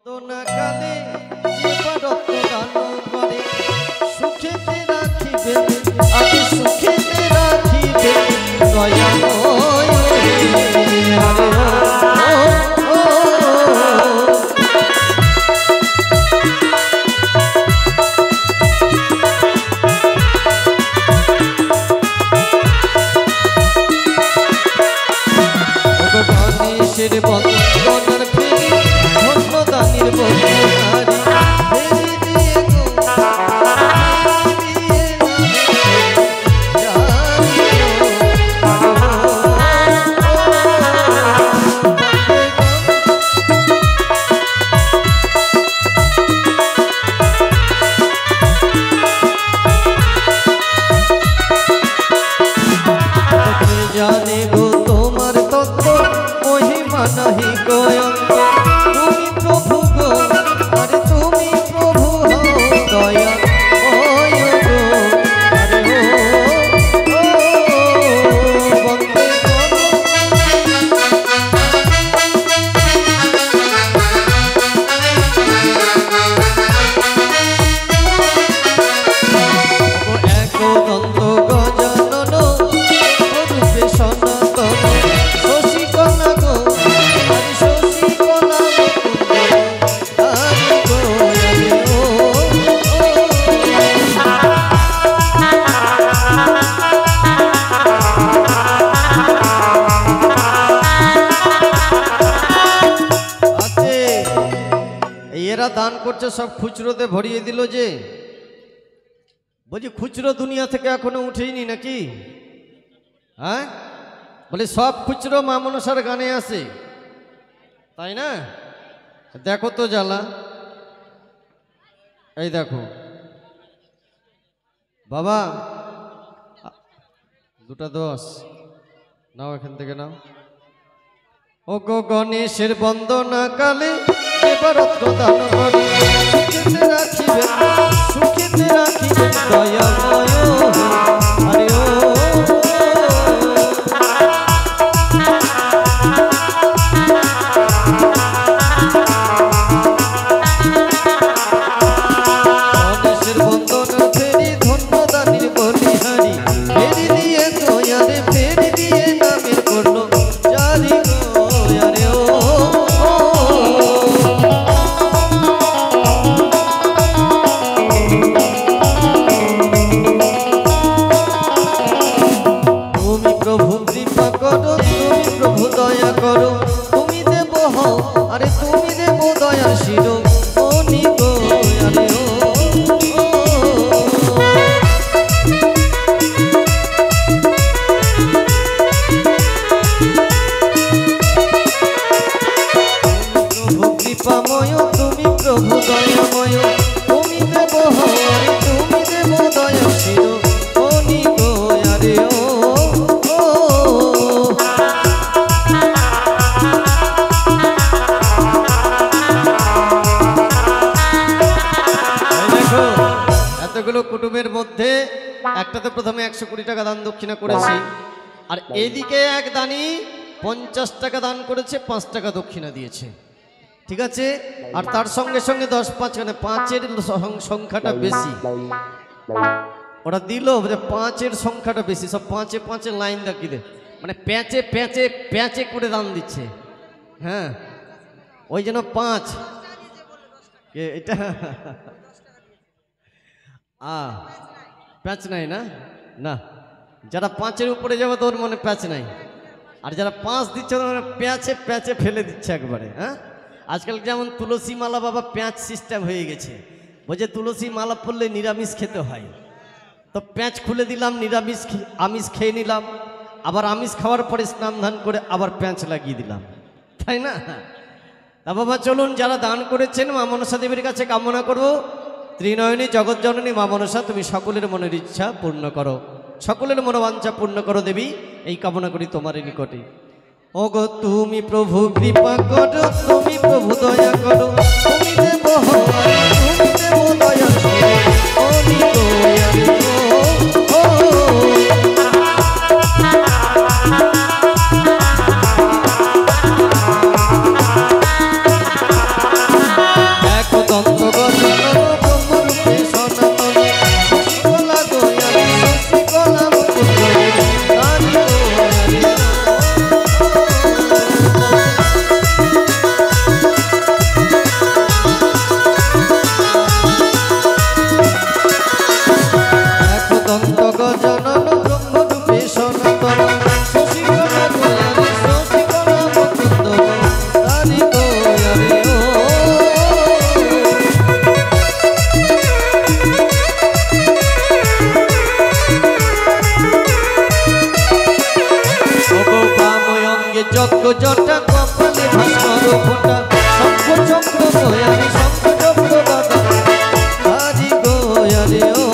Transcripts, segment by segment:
কালে সুখেতে রাখিবে আজ সুখেতে রাখিবে দয়াময় গণেশের বন্দনার ফেরি ধন্যদানির বন্দনারি ফেরি দিয়ে গো জানে গো তোমার তত্ত্ব মহিমা নাহি গোয়ন্ত তুমি প্রভু গো আরে তুমি প্রভু হও দয়া ওয় গো আরে ও বন্দে গো এক দন্ত গজানন রূপে সনাতন শশিকলা গো আরে শশিকলা আরে গো আরে ও আছে এরা দান করছে সব খুচরোতে ভরিয়ে দিল যে বলছি খুচরো দুনিয়া থেকে এখনো উঠেইনি নাকি হ্যাঁ বলে সব খুচরো মা মনসার গানে আসে তাই না দেখো তো জ্বালা এই দেখো বাবা 2:10 নাও এখান থেকে নাও ও গো গণেশের বন্দনা কালে এবার দান করি সুখেতে রাখিবেন সুখেতে রাখিবেন দয়াময় আরে ও গণেশের বন্দনা ফেরি ধন্যদানির বলিহারি ফেরি দিয়ে দয়ারে ফেরি দিয়ে নামের করল জারি গো আরে ও তুমি প্রভু কৃপা করো তুমি প্রভু দয়া করো তুমি দেব হও আরে তুমি দেব দয়া শির মনি গো আরে ও প্রভু কৃপাময় তুমি প্রভু দয়াময় তুমি দেব হও আরে তুমি দেব দয়া শির মনি গো আরে ও দেখো এতগুলো কুটুমের মধ্যে একটাতে প্রথমে 120 টাকা দান দক্ষিণা করেছি আর এইদিকে এক দানি 50 টাকা দান করেছে 5 টাকা দক্ষিণা দিয়েছে ঠিক আছে আর তার সঙ্গে সঙ্গে 10-5 মানে 5-এর সংখ্যাটা বেশি ওরা দিল যে 5-এর সংখ্যাটা বেশি সব 5-এ লাইন দেখিয়ে মানে প্যাঁচে প্যাঁচে প্যাঁচে করে দান দিচ্ছে হ্যাঁ ওই জন্য 5 এটা প্যাঁচ নাই না না যারা 5-এর উপরে যাবে তোর মনে প্যাঁচ নাই আর যারা 5 দিচ্ছে মানে প্যাঁচে প্যাঁচে ফেলে দিচ্ছে একবারে হ্যাঁ আজকাল যেমন তুলসী মালা বাবা প্যাঁচ সিস্টেম হয়ে গেছে বলছে তুলসী মালা পড়লে নিরামিষ খেতে হয় তো প্যাঁচ খুলে দিলাম নিরামিষ আমিষ খেয়ে নিলাম আবার আমিষ খাওয়ার পরে স্নান ধান করে আবার প্যাঁচ লাগিয়ে দিলাম তাই না তা বাবা চলুন যারা দান করেছেন মা মনসা দেবীর কাছে কামনা করব ত্রিনয়নী জগৎজননী মা মনসা তুমি সকলের মনের ইচ্ছা পূর্ণ করো সকলের মনোবাঞ্ছা পূর্ণ করো দেবী এই কামনা করি তোমার নিকটে ও গো তুমি প্রভু কৃপা করো তুমি প্রভু দয়া করো তুমি দেব হও তুমি দেব দয়া ও নিকো ও ও আমি শঙ্খ চক্র গদা ধারি গো আরে ও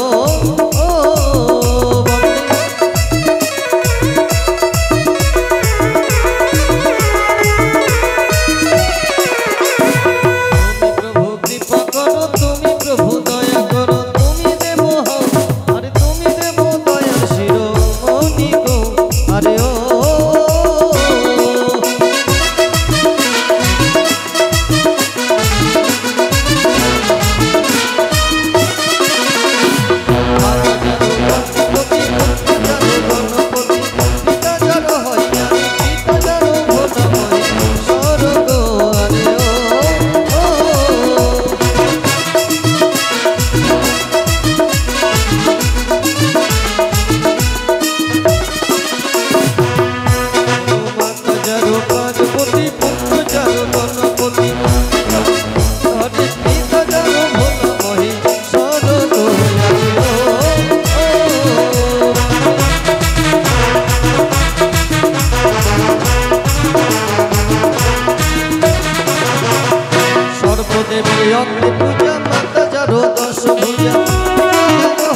অগ্নি পূজা মাতা যারো দশ ভূজা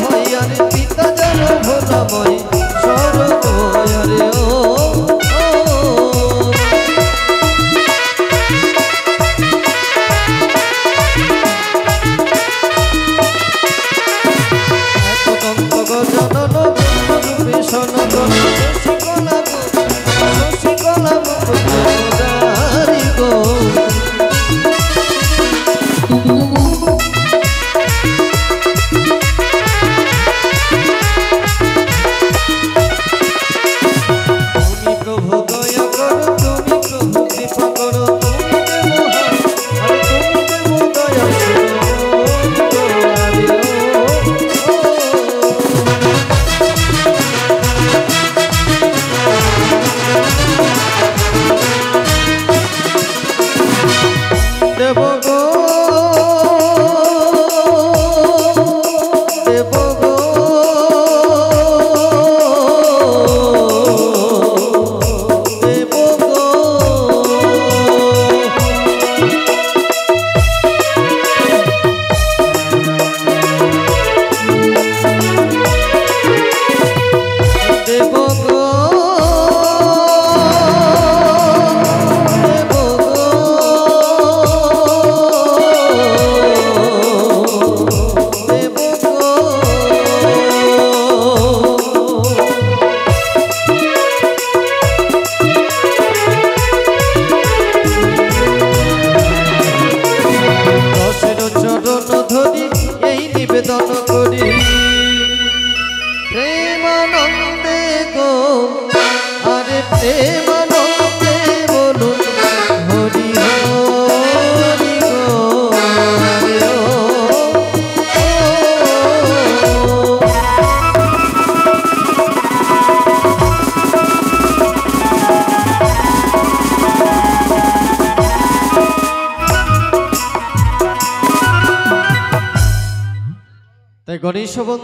হইয়ারে পিতা যারো ভোলাময় স্বর্গ আরে ও এত গজনন রূপে সনাতন শশিকলা মুখদারি গো নিবেদন করি প্রেমানন্দে গো আরে প্রেমানন্দে বলুন হরি হরি গো আরে ও তাই গণেশ